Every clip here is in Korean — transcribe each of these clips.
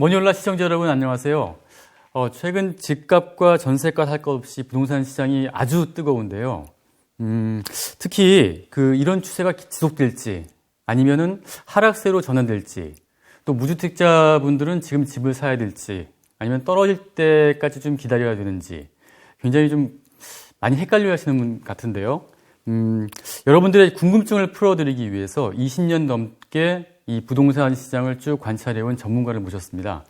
머니올라 시청자 여러분 안녕하세요. 최근 집값과 전세값 할 것 없이 부동산 시장이 아주 뜨거운데요. 특히 이런 추세가 지속될지 아니면은 하락세로 전환될지 또 무주택자분들은 지금 집을 사야 될지 아니면 떨어질 때까지 좀 기다려야 되는지 굉장히 좀 많이 헷갈려 하시는 분 같은데요. 여러분들의 궁금증을 풀어드리기 위해서 20년 넘게 이 부동산 시장을 쭉 관찰해온 전문가를 모셨습니다.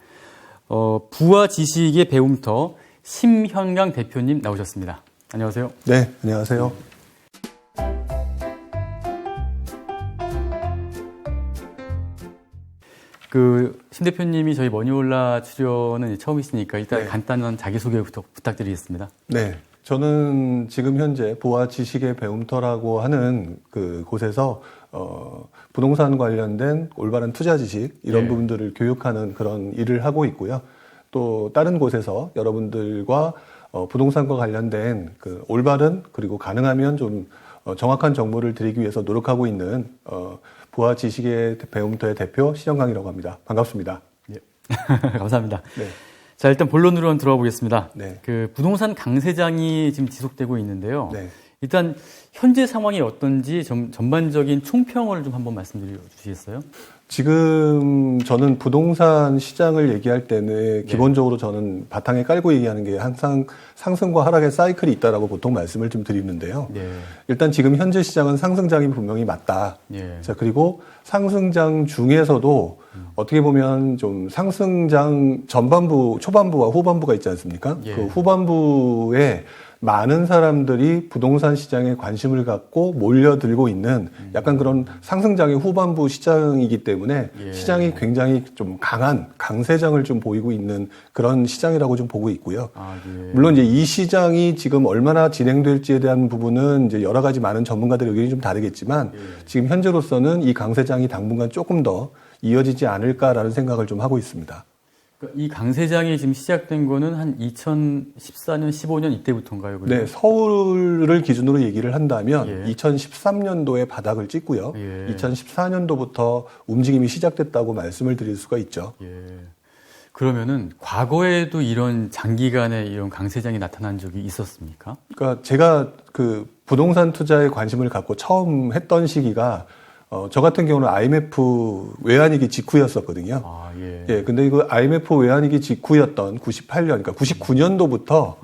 부와 지식의 배움터 심현강 대표님 나오셨습니다. 안녕하세요. 네, 안녕하세요. 심 대표님이 저희 머니올라 출연은 처음이시니까 일단 간단한 자기소개부터 부탁드리겠습니다. 네. 저는 지금 현재 부와 지식의 배움터라고 하는 곳에서 부동산 관련된 올바른 투자 지식 이런 부분들을 교육하는 그런 일을 하고 있고요. 또 다른 곳에서 여러분들과 부동산과 관련된 올바른 그리고 가능하면 좀 정확한 정보를 드리기 위해서 노력하고 있는 부와 지식의 배움터의 대표 신현강이라고 합니다. 반갑습니다. 예. 감사합니다. 네. 자, 일단 본론으로 한번 들어가 보겠습니다. 네. 부동산 강세장이 지금 지속되고 있는데요. 네. 일단 현재 상황이 어떤지 전반적인 총평을 좀 한번 말씀드려 주시겠어요? 지금 저는 부동산 시장을 얘기할 때는 기본적으로 저는 바탕에 깔고 얘기하는 게 항상 상승과 하락의 사이클이 있다라고 보통 말씀을 좀 드리는데요. 일단 지금 현재 시장은 상승장이 분명히 맞다. 자, 그리고 상승장 중에서도 어떻게 보면 좀 상승장 전반부, 초반부와 후반부가 있지 않습니까? 그 후반부에 많은 사람들이 부동산 시장에 관심을 갖고 몰려들고 있는 약간 그런 상승장의 후반부 시장이기 때문에 시장이 굉장히 좀 강세장을 좀 보이고 있는 그런 시장이라고 좀 보고 있고요. 물론 이제 이 시장이 지금 얼마나 진행될지에 대한 부분은 이제 여러 가지 많은 전문가들의 의견이 좀 다르겠지만 지금 현재로서는 이 강세장이 당분간 조금 더 이어지지 않을까라는 생각을 좀 하고 있습니다. 이 강세장이 지금 시작된 거는 한 2014년, 15년 이때부터인가요? 그리고? 네, 서울을 기준으로 얘기를 한다면 2013년도에 바닥을 찍고요. 2014년도부터 움직임이 시작됐다고 말씀을 드릴 수가 있죠. 그러면은 과거에도 이런 장기간의 이런 강세장이 나타난 적이 있었습니까? 그러니까 제가 부동산 투자에 관심을 갖고 처음 했던 시기가 저 같은 경우는 IMF 외환위기 직후였었거든요. 근데 이거 IMF 외환위기 직후였던 98년, 그러니까 99년도부터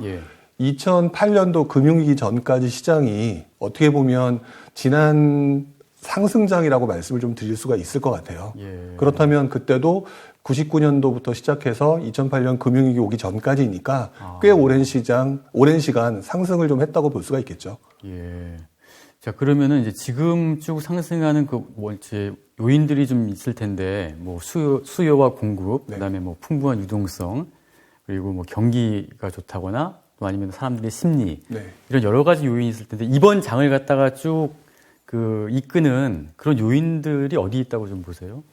2008년도 금융위기 전까지 시장이 어떻게 보면 지난 상승장이라고 말씀을 좀 드릴 수가 있을 것 같아요. 그렇다면 그때도 99년도부터 시작해서 2008년 금융위기 오기 전까지니까 꽤 오랜 시간 상승을 좀 했다고 볼 수가 있겠죠. 자, 그러면은 이제 지금 쭉 상승하는 요인들이 좀 있을 텐데, 수요와 공급, 그다음에 풍부한 유동성, 그리고 경기가 좋다거나, 또 아니면 사람들의 심리, 이런 여러 가지 요인이 있을 텐데, 이번 장을 갖다가 쭉 이끄는 그런 요인들이 어디 있다고 좀 보세요?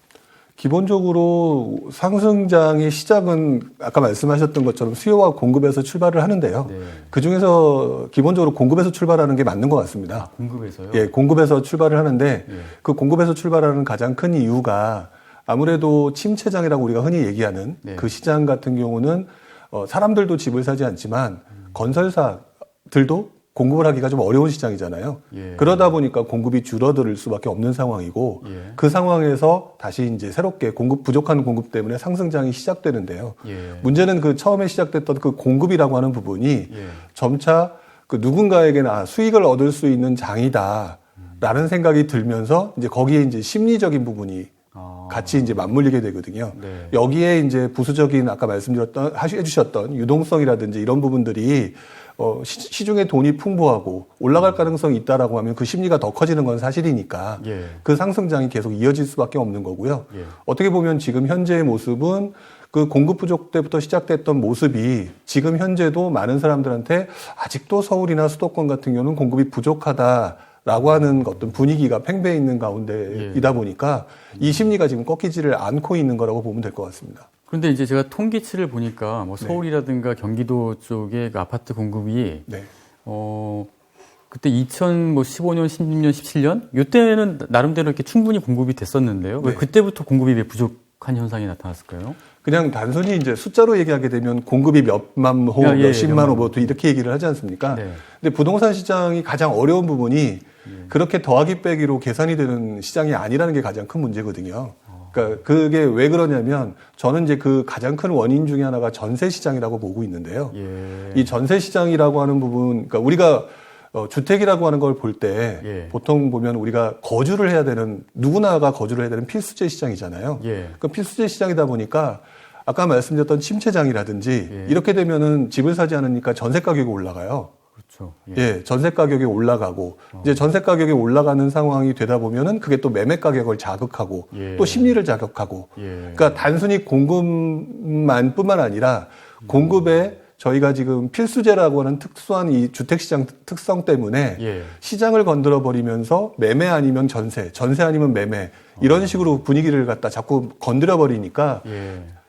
기본적으로 상승장의 시작은 아까 말씀하셨던 것처럼 수요와 공급에서 출발을 하는데요. 그 중에서 기본적으로 공급에서 출발하는 게 맞는 것 같습니다. 공급에서요? 예, 공급에서 출발을 하는데 그 공급에서 출발하는 가장 큰 이유가 아무래도 침체장이라고 우리가 흔히 얘기하는 그 시장 같은 경우는 사람들도 집을 사지 않지만 건설사들도 공급을 하기가 좀 어려운 시장이잖아요. 그러다 보니까 공급이 줄어들 수밖에 없는 상황이고 그 상황에서 다시 이제 새롭게 부족한 공급 때문에 상승장이 시작되는데요. 문제는 처음에 시작됐던 그 공급이라고 하는 부분이 점차 누군가에게나 수익을 얻을 수 있는 장이다라는 생각이 들면서 이제 거기에 이제 심리적인 부분이 같이 이제 맞물리게 되거든요. 여기에 이제 부수적인 아까 해주셨던 유동성이라든지 이런 부분들이 시중에 돈이 풍부하고 올라갈 가능성이 있다라고 하면 그 심리가 더 커지는 건 사실이니까 그 상승장이 계속 이어질 수밖에 없는 거고요. 어떻게 보면 지금 현재의 모습은 그 공급 부족 때부터 시작됐던 모습이 지금 현재도 많은 사람들한테 아직도 서울이나 수도권 같은 경우는 공급이 부족하다라고 하는 어떤 분위기가 팽배해 있는 가운데이다 보니까 이 심리가 지금 꺾이지를 않고 있는 거라고 보면 될 것 같습니다. 그런데 이제 제가 통계치를 보니까 서울이라든가 경기도 쪽의 아파트 공급이 그때 2015년, 16년, 17년 이때는 나름대로 이렇게 충분히 공급이 됐었는데요. 왜 그때부터 공급이 왜 부족한 독특한 현상이 나타났을까요? 그냥 단순히 이제 숫자로 얘기하게 되면 공급이 몇만 호, 몇십만 호, 뭐 이렇게 얘기를 하지 않습니까? 네. 근데 부동산 시장이 가장 어려운 부분이 그렇게 더하기 빼기로 계산이 되는 시장이 아니라는 게 가장 큰 문제거든요. 그러니까 그게 왜 그러냐면 저는 이제 그 가장 큰 원인 중에 하나가 전세 시장이라고 보고 있는데요. 이 전세 시장이라고 하는 부분, 그러니까 우리가 주택이라고 하는 걸 볼 때 보통 보면 우리가 거주를 해야 되는, 누구나가 거주를 해야 되는 필수재 시장이잖아요. 그 필수재 시장이다 보니까 아까 말씀드렸던 침체장이라든지 이렇게 되면은 집을 사지 않으니까 전세 가격이 올라가요. 그렇죠. 전세 가격이 올라가고 이제 전세 가격이 올라가는 상황이 되다 보면은 그게 또 매매 가격을 자극하고 또 심리를 자극하고 그러니까 단순히 공급만뿐만 아니라 공급에 저희가 지금 필수재라고 하는 특수한 이 주택시장 특성 때문에 시장을 건드려 버리면서 매매 아니면 전세, 전세 아니면 매매 이런 식으로 분위기를 갖다 자꾸 건드려 버리니까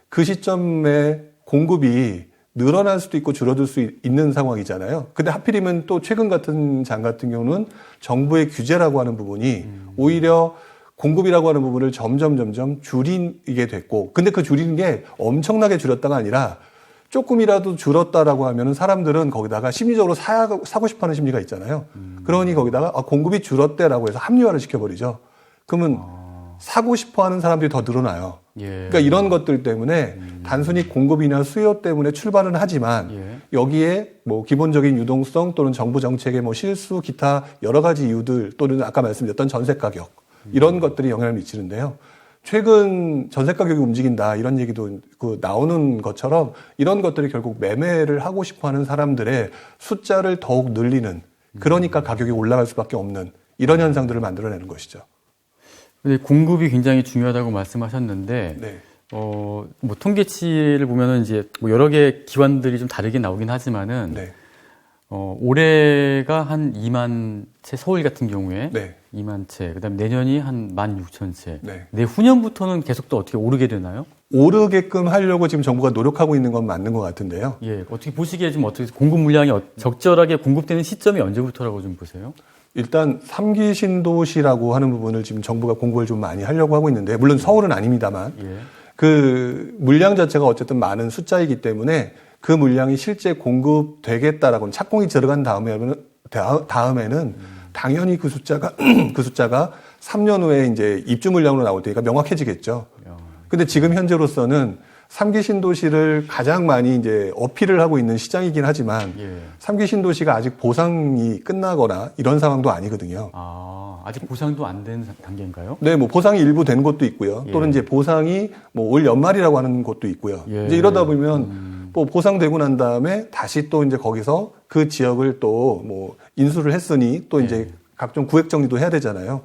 그 시점에 공급이 늘어날 수도 있고 줄어들 수 있는 상황이잖아요. 근데 하필이면 또 최근 같은 장 같은 경우는 정부의 규제라고 하는 부분이 오히려 공급이라고 하는 부분을 점점 줄이게 됐고, 근데 그 줄이는 게 엄청나게 줄였다가 아니라 조금이라도 줄었다라고 하면은 사람들은 거기다가 심리적으로 사고 싶어 하는 심리가 있잖아요. 그러니 거기다가 공급이 줄었대라고 해서 합리화를 시켜버리죠. 그러면 사고 싶어 하는 사람들이 더 늘어나요. 그러니까 이런 것들 때문에 단순히 공급이나 수요 때문에 출발은 하지만 여기에 뭐 기본적인 유동성 또는 정부 정책의 뭐 실수, 기타 여러 가지 이유들 또는 아까 말씀드렸던 전세 가격 이런 것들이 영향을 미치는데요. 최근 전세 가격이 움직인다 이런 얘기도 나오는 것처럼 이런 것들이 결국 매매를 하고 싶어 하는 사람들의 숫자를 더욱 늘리는, 그러니까 가격이 올라갈 수밖에 없는 이런 현상들을 만들어내는 것이죠. 근데 공급이 굉장히 중요하다고 말씀하셨는데, 뭐 통계치를 보면은 이제 뭐 여러 개 기관들이 좀 다르게 나오긴 하지만은, 올해가 한 2만 채, 서울 같은 경우에 2만 채, 그다음에 내년이 한 16,000채. 내후년부터는 계속 또 어떻게 오르게 되나요? 오르게끔 하려고 지금 정부가 노력하고 있는 건 맞는 것 같은데요. 어떻게 보시기에 좀 어떻게 공급 물량이 적절하게 공급되는 시점이 언제부터라고 좀 보세요? 일단 3기 신도시라고 하는 부분을 지금 정부가 공급을 좀 많이 하려고 하고 있는데, 물론 서울은 아닙니다만 그 물량 자체가 어쨌든 많은 숫자이기 때문에 그 물량이 실제 공급되겠다라고는 착공이 들어간 다음에는 당연히 그 숫자가 3년 후에 이제 입주 물량으로 나올 테니까 명확해지겠죠. 근데 지금 현재로서는 3기 신도시를 가장 많이 이제 어필을 하고 있는 시장이긴 하지만 3기 신도시가 아직 보상이 끝나거나 이런 상황도 아니거든요. 아직 보상도 안 된 단계인가요? 네, 뭐 보상이 일부 된 곳도 있고요. 또는 이제 보상이 뭐 올 연말이라고 하는 곳도 있고요. 이제 이러다 보면 뭐 보상되고 난 다음에 다시 또 이제 거기서 그 지역을 또 뭐 인수를 했으니 또 이제 각종 구획 정리도 해야 되잖아요.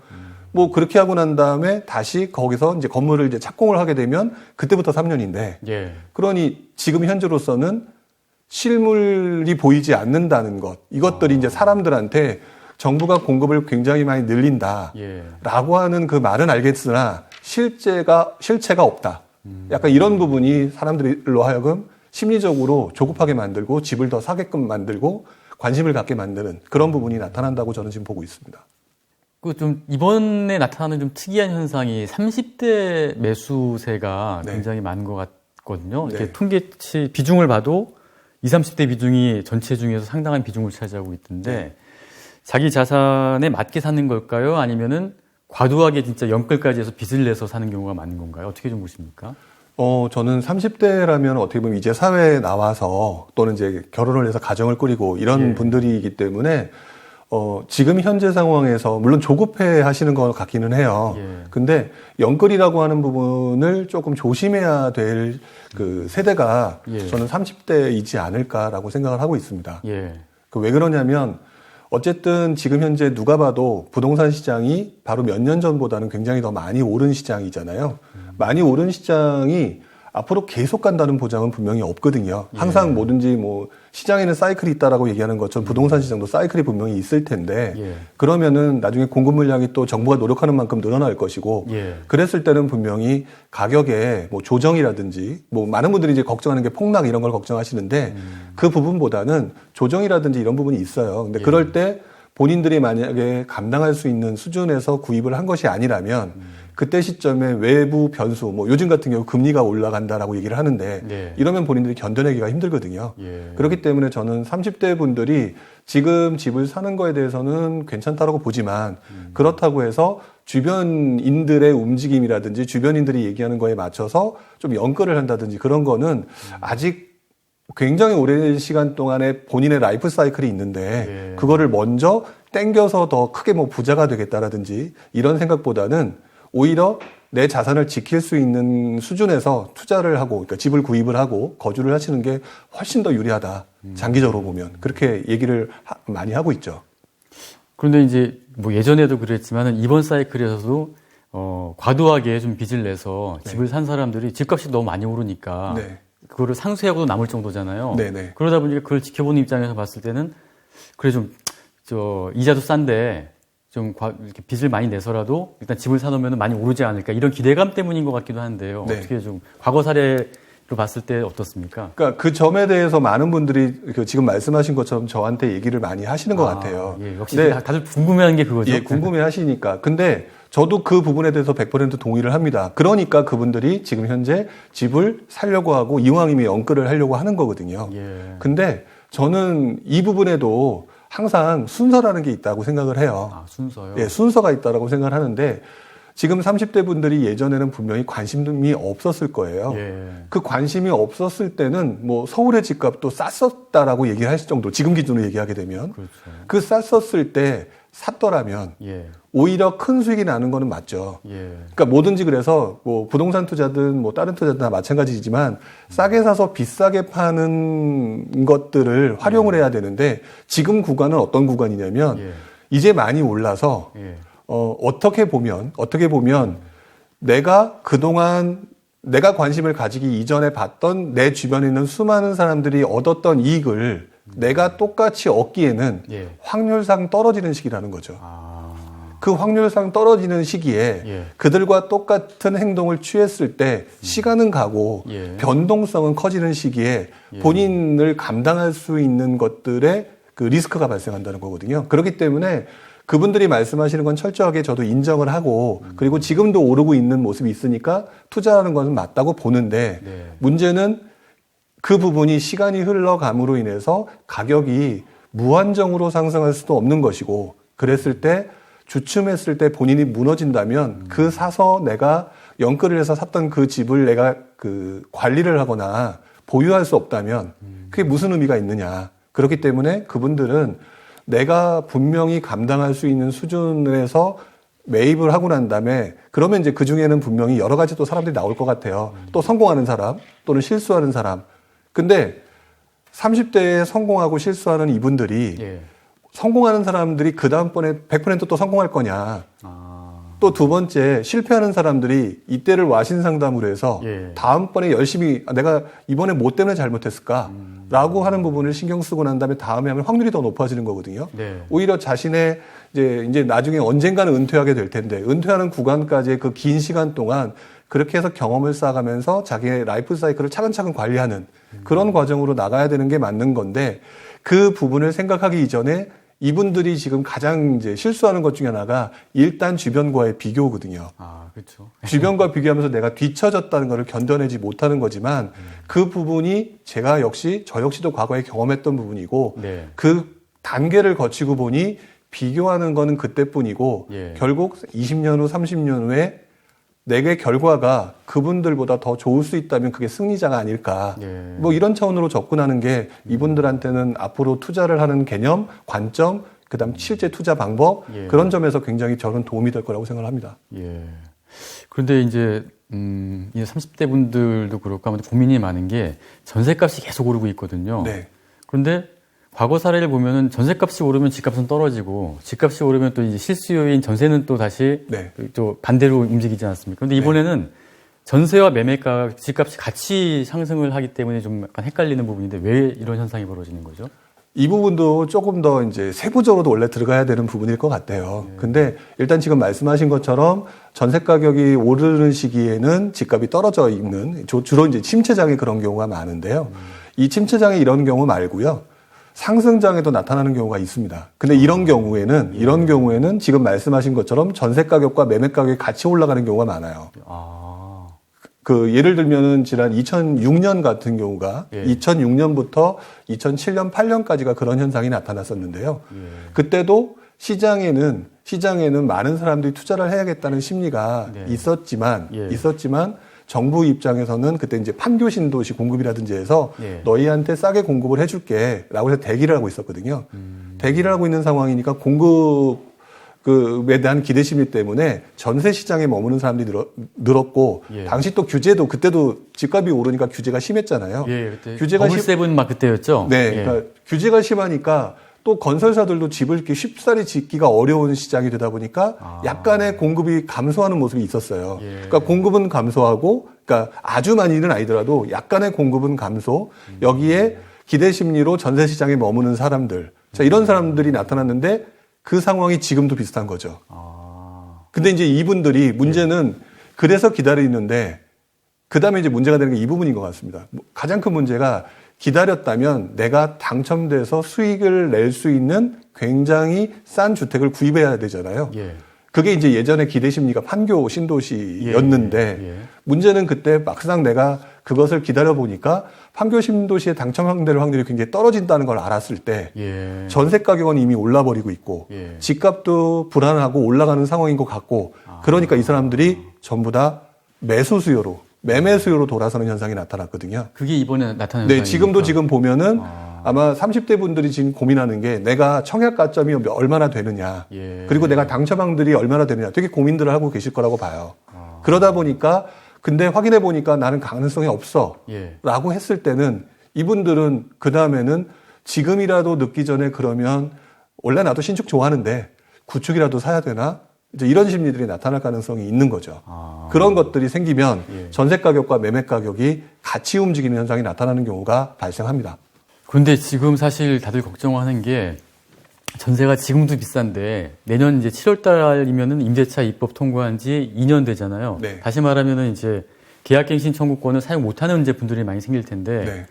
뭐 그렇게 하고 난 다음에 다시 거기서 이제 건물을 이제 착공을 하게 되면 그때부터 3년인데 그러니 지금 현재로서는 실물이 보이지 않는다는 것, 이것들이 이제 사람들한테 정부가 공급을 굉장히 많이 늘린다라고 하는 그 말은 알겠으나 실체가 없다. 약간 이런 부분이 사람들로 하여금 심리적으로 조급하게 만들고 집을 더 사게끔 만들고 관심을 갖게 만드는 그런 부분이 나타난다고 저는 지금 보고 있습니다. 그 좀 이번에 나타나는 좀 특이한 현상이 30대 매수세가 굉장히 많은 것 같거든요. 이렇게 통계치 비중을 봐도 20, 30대 비중이 전체 중에서 상당한 비중을 차지하고 있던데 자기 자산에 맞게 사는 걸까요? 아니면은 과도하게 진짜 연끌까지 해서 빚을 내서 사는 경우가 많은 건가요? 어떻게 좀 보십니까? 저는 30대라면 어떻게 보면 이제 사회에 나와서 또는 이제 결혼을 해서 가정을 꾸리고 이런 분들이기 때문에 지금 현재 상황에서 물론 조급해 하시는 것 같기는 해요. 근데 연끌이라고 하는 부분을 조금 조심해야 될 그 세대가 저는 30대이지 않을까라고 생각을 하고 있습니다. 왜 그러냐면 어쨌든 지금 현재 누가 봐도 부동산 시장이 바로 몇 년 전보다는 굉장히 더 많이 오른 시장이잖아요. 많이 오른 시장이 앞으로 계속 간다는 보장은 분명히 없거든요. 항상 뭐든지 뭐 시장에는 사이클이 있다라고 얘기하는 것처럼 부동산 시장도 사이클이 분명히 있을 텐데 그러면은 나중에 공급 물량이 또 정부가 노력하는 만큼 늘어날 것이고 그랬을 때는 분명히 가격에 뭐 조정이라든지 뭐 많은 분들이 이제 걱정하는 게 폭락 이런 걸 걱정하시는데 그 부분보다는 조정이라든지 이런 부분이 있어요. 근데 그럴 때 본인들이 만약에 감당할 수 있는 수준에서 구입을 한 것이 아니라면 그때 시점에 외부 변수, 뭐 요즘 같은 경우 금리가 올라간다라고 얘기를 하는데 네. 이러면 본인들이 견뎌내기가 힘들거든요. 예. 그렇기 때문에 저는 30대 분들이 지금 집을 사는 거에 대해서는 괜찮다라고 보지만 그렇다고 해서 주변인들의 움직임이라든지 주변인들이 얘기하는 거에 맞춰서 좀 연끌을 한다든지 그런 거는 아직 굉장히 오랜 시간 동안에 본인의 라이프 사이클이 있는데 예. 그거를 먼저 땡겨서 더 크게 뭐 부자가 되겠다라든지 이런 생각보다는 오히려 내 자산을 지킬 수 있는 수준에서 투자를 하고, 그러니까 집을 구입을 하고 거주를 하시는 게 훨씬 더 유리하다. 장기적으로 보면 그렇게 얘기를 많이 하고 있죠. 그런데 이제 뭐 예전에도 그랬지만은 이번 사이클에서도 과도하게 좀 빚을 내서 집을 산 사람들이 집값이 너무 많이 오르니까 네. 그거를 상쇄하고도 남을 정도잖아요. 네네. 그러다 보니까 그걸 지켜보는 입장에서 봤을 때는 그래 좀 이자도 싼데 좀 이렇게 빚을 많이 내서라도 일단 집을 사놓으면 많이 오르지 않을까 이런 기대감 때문인 것 같기도 한데요. 네. 어떻게 좀 과거 사례로 봤을 때 어떻습니까? 그러니까 그 점에 대해서 많은 분들이 지금 말씀하신 것처럼 저한테 얘기를 많이 하시는 것 같아요. 예, 역시 네. 다들 궁금해하는 게 그거죠. 예, 궁금해 하시니까. 근데 저도 그 부분에 대해서 100% 동의를 합니다. 그러니까 그분들이 지금 현재 집을 사려고 하고 이왕이면 연끌을 하려고 하는 거거든요. 예. 근데 저는 이 부분에도 항상 순서라는 게 있다고 생각을 해요. 아, 순서요? 예, 순서가 있다라고 생각을 하는데 지금 30대 분들이 예전에는 분명히 관심이 없었을 거예요. 예. 그 관심이 없었을 때는 뭐 서울의 집값도 쌌었다라고 얘기를 할 정도, 지금 기준으로 얘기하게 되면 그렇죠. 그 쌌었을 때 샀더라면 예. 오히려 큰 수익이 나는 거는 맞죠. 예. 그러니까 뭐든지 그래서 뭐 부동산 투자든 뭐 다른 투자든 다 마찬가지지만 싸게 사서 비싸게 파는 것들을 활용을 해야 되는데 지금 구간은 어떤 구간이냐면 예. 이제 많이 올라서 예. 어떻게 보면 내가 그동안 내가 관심을 가지기 이전에 봤던 내 주변에 있는 수많은 사람들이 얻었던 이익을 내가 똑같이 얻기에는 예. 확률상 떨어지는 시기라는 거죠. 아. 그 확률상 떨어지는 시기에 예. 그들과 똑같은 행동을 취했을 때 시간은 가고 예. 변동성은 커지는 시기에 예. 본인을 감당할 수 있는 것들의 그 리스크가 발생한다는 거거든요. 그렇기 때문에 그분들이 말씀하시는 건 철저하게 저도 인정을 하고 그리고 지금도 오르고 있는 모습이 있으니까 투자하는 것은 맞다고 보는데 네. 문제는 그 부분이 시간이 흘러감으로 인해서 가격이 무한정으로 상승할 수도 없는 것이고 그랬을 때 주춤했을 때 본인이 무너진다면 그 사서 내가 연끌을 해서 샀던 그 집을 내가 그 관리를 하거나 보유할 수 없다면 그게 무슨 의미가 있느냐. 그렇기 때문에 그분들은 내가 분명히 감당할 수 있는 수준에서 매입을 하고 난 다음에 그러면 이제 그 중에는 분명히 여러 가지 또 사람들이 나올 것 같아요. 또 성공하는 사람 또는 실수하는 사람. 근데 30대에 성공하고 실수하는 이분들이 예. 성공하는 사람들이 그 다음번에 100%또 성공할 거냐. 아. 또 두 번째 실패하는 사람들이 이때를 와신 상담으로 해서 예. 다음번에 열심히 내가 이번에 뭐 때문에 잘못했을까 라고 하는 부분을 신경 쓰고 난 다음에 다음에 하면 확률이 더 높아지는 거거든요. 네. 오히려 자신의 이제 나중에 언젠가는 은퇴하게 될 텐데 은퇴하는 구간까지의 그 긴 시간 동안 그렇게 해서 경험을 쌓아가면서 자기의 라이프 사이클을 차근차근 관리하는 그런 과정으로 나가야 되는 게 맞는 건데 그 부분을 생각하기 이전에 이분들이 지금 가장 이제 실수하는 것 중에 하나가 일단 주변과의 비교거든요. 아, 그렇죠. 주변과 비교하면서 내가 뒤처졌다는 것을 견뎌내지 못하는 거지만 그 부분이 저 역시도 과거에 경험했던 부분이고 네. 그 단계를 거치고 보니 비교하는 거는 그때뿐이고 예. 결국 20년 후, 30년 후에 내게 결과가 그분들보다 더 좋을 수 있다면 그게 승리자가 아닐까. 예. 뭐 이런 차원으로 접근하는 게 이분들한테는 앞으로 투자를 하는 개념, 관점, 그다음 실제 투자 방법 예. 그런 점에서 굉장히 저는 도움이 될 거라고 생각을 합니다. 예. 그런데 이제 30대 분들도 그렇고 아무튼 고민이 많은 게 전세값이 계속 오르고 있거든요. 네. 그런데 과거 사례를 보면은 전세값이 오르면 집값은 떨어지고 집값이 오르면 또 이제 실수 요인 전세는 또 다시 네. 또 반대로 움직이지 않습니까? 그런데 이번에는 전세와 매매가 집값이 같이 상승을 하기 때문에 좀 약간 헷갈리는 부분인데 왜 이런 현상이 벌어지는 거죠? 이 부분도 조금 더 이제 세부적으로도 원래 들어가야 되는 부분일 것 같아요. 근데 일단 지금 말씀하신 것처럼 전세 가격이 오르는 시기에는 집값이 떨어져 있는 주로 이제 침체장의 그런 경우가 많은데요. 이 침체장의 이런 경우 말고요. 상승장에도 나타나는 경우가 있습니다. 근데 이런 경우에는 지금 말씀하신 것처럼 전세 가격과 매매 가격이 같이 올라가는 경우가 많아요. 예를 들면은 지난 2006년 같은 경우가 2006년부터 2007년, 8년까지가 그런 현상이 나타났었는데요. 그때도 시장에는 많은 사람들이 투자를 해야겠다는 심리가 있었지만 정부 입장에서는 그때 이제 판교 신도시 공급이라든지 해서 너희한테 싸게 공급을 해줄게 라고 해서 대기를 하고 있었거든요. 대기를 하고 있는 상황이니까 공급에 대한 기대 심리 때문에 전세 시장에 머무는 사람들이 늘었고 당시 또 그때도 집값이 오르니까 규제가 심했잖아요. 그때 버블세븐 막 그때였죠. 그러니까 규제가 심하니까 또 건설사들도 집을 이렇게 쉽사리 짓기가 어려운 시장이 되다 보니까 약간의 공급이 감소하는 모습이 있었어요. 그러니까 공급은 감소하고, 그러니까 아주 많이는 아니더라도 약간의 공급은 감소, 여기에 기대 심리로 전세 시장에 머무는 사람들, 자, 이런 사람들이 나타났는데 그 상황이 지금도 비슷한 거죠. 근데 이제 이분들이 문제는 그래서 기다리는데 그 다음에 이제 문제가 되는 게 이 부분인 것 같습니다. 가장 큰 문제가 기다렸다면 내가 당첨돼서 수익을 낼 수 있는 굉장히 싼 주택을 구입해야 되잖아요. 그게 이제 예전에 기대 심리가 판교 신도시였는데 문제는 그때 막상 내가 그것을 기다려 보니까 판교 신도시에 당첨될 확률이 굉장히 떨어진다는 걸 알았을 때 전세 가격은 이미 올라버리고 있고 집값도 불안하고 올라가는 상황인 것 같고 그러니까 이 사람들이 전부 다 매매 수요로 돌아서는 현상이 나타났거든요. 그게 이번에 나타난 네, 지금 보면은 아마 30대 분들이 지금 고민하는 게 내가 청약 가점이 얼마나 되느냐, 그리고 내가 당첨 확률이 얼마나 되느냐, 되게 고민들을 하고 계실 거라고 봐요. 그러다 보니까 근데 확인해 보니까 나는 가능성이 없어라고 했을 때는 이분들은 그 다음에는 지금이라도 늦기 전에 그러면 원래 나도 신축 좋아하는데 구축이라도 사야 되나? 이제 이런 심리들이 나타날 가능성이 있는 거죠. 그런 것들이 생기면 전세 가격과 매매 가격이 같이 움직이는 현상이 나타나는 경우가 발생합니다. 그런데 지금 사실 다들 걱정하는 게 전세가 지금도 비싼데 내년 이제 7월 달이면은 임대차 입법 통과한 지 2년 되잖아요. 다시 말하면은 이제 계약갱신 청구권을 사용 못하는 이제 분들이 많이 생길 텐데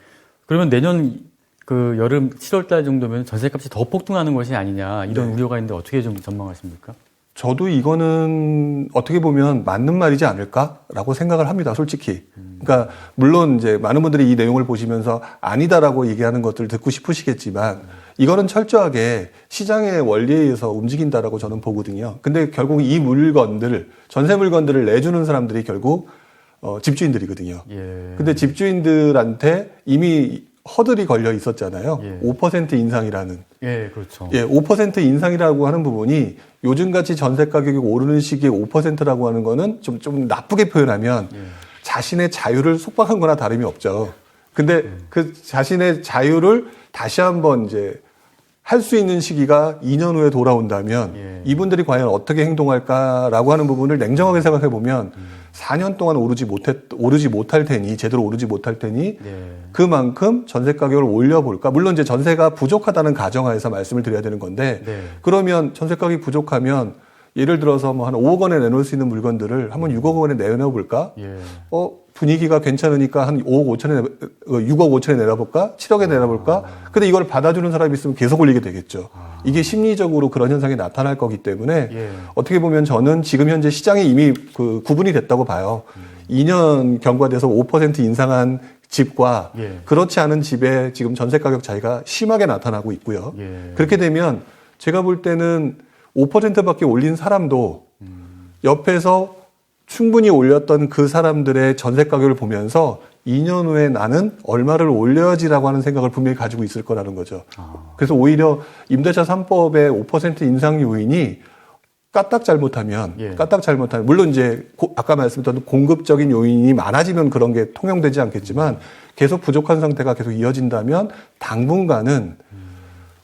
그러면 내년 그 여름 7월 달 정도면 전세값이 더 폭등하는 것이 아니냐 이런 우려가 있는데 어떻게 좀 전망하십니까? 저도 이거는 어떻게 보면 맞는 말이지 않을까라고 생각을 합니다, 솔직히. 그러니까, 물론 이제 많은 분들이 이 내용을 보시면서 아니다라고 얘기하는 것들을 듣고 싶으시겠지만, 이거는 철저하게 시장의 원리에 의해서 움직인다라고 저는 보거든요. 근데 결국 이 전세 물건들을 내주는 사람들이 결국, 집주인들이거든요. 근데 집주인들한테 이미 허들이 걸려 있었잖아요. 5% 인상이라는. 그렇죠. 5% 인상이라고 하는 부분이 요즘같이 전세 가격이 오르는 시기에 5%라고 하는 거는 좀 나쁘게 표현하면 자신의 자유를 속박한 거나 다름이 없죠. 근데 그 자신의 자유를 다시 한번 이제 할 수 있는 시기가 2년 후에 돌아온다면 이분들이 과연 어떻게 행동할까라고 하는 부분을 냉정하게 생각해 보면 4년 동안 오르지 못할 테니 제대로 오르지 못할 테니 그만큼 전세 가격을 올려볼까? 물론 이제 전세가 부족하다는 가정하에서 말씀을 드려야 되는 건데 그러면 전세 가격이 부족하면 예를 들어서 뭐 한 5억 원에 내놓을 수 있는 물건들을 한번 6억 원에 내놓아볼까? 분위기가 괜찮으니까 한 6억 5천에 내놔볼까? 7억에 내놔볼까? 근데 이걸 받아주는 사람이 있으면 계속 올리게 되겠죠. 이게 심리적으로 그런 현상이 나타날 거기 때문에 어떻게 보면 저는 지금 현재 시장이 이미 구분이 됐다고 봐요. 2년 경과돼서 5% 인상한 집과 그렇지 않은 집의 지금 전세 가격 차이가 심하게 나타나고 있고요. 그렇게 되면 제가 볼 때는 5%밖에 올린 사람도 옆에서 충분히 올렸던 그 사람들의 전세 가격을 보면서 2년 후에 나는 얼마를 올려야지라고 하는 생각을 분명히 가지고 있을 거라는 거죠. 그래서 오히려 임대차 3법의 5% 인상 요인이 까딱 잘못하면 물론 이제 아까 말씀드렸던 공급적인 요인이 많아지면 그런 게 통용되지 않겠지만 계속 부족한 상태가 계속 이어진다면 당분간은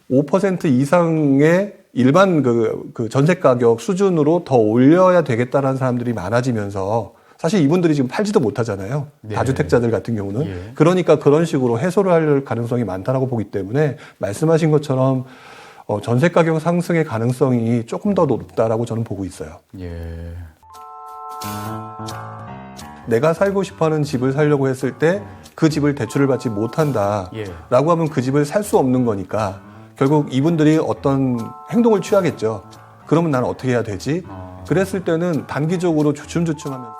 5% 이상의 일반 그 전세 가격 수준으로 더 올려야 되겠다라는 사람들이 많아지면서 사실 이분들이 지금 팔지도 못하잖아요. 다주택자들 같은 경우는. 그러니까 그런 식으로 해소를 할 가능성이 많다라고 보기 때문에 말씀하신 것처럼 전세 가격 상승의 가능성이 조금 더 높다라고 저는 보고 있어요. 내가 살고 싶어하는 집을 사려고 했을 때 그 집을 대출을 받지 못한다라고 예. 하면 그 집을 살 수 없는 거니까 결국 이분들이 어떤 행동을 취하겠죠. 그러면 나는 어떻게 해야 되지? 그랬을 때는 단기적으로 조춤조춤하면서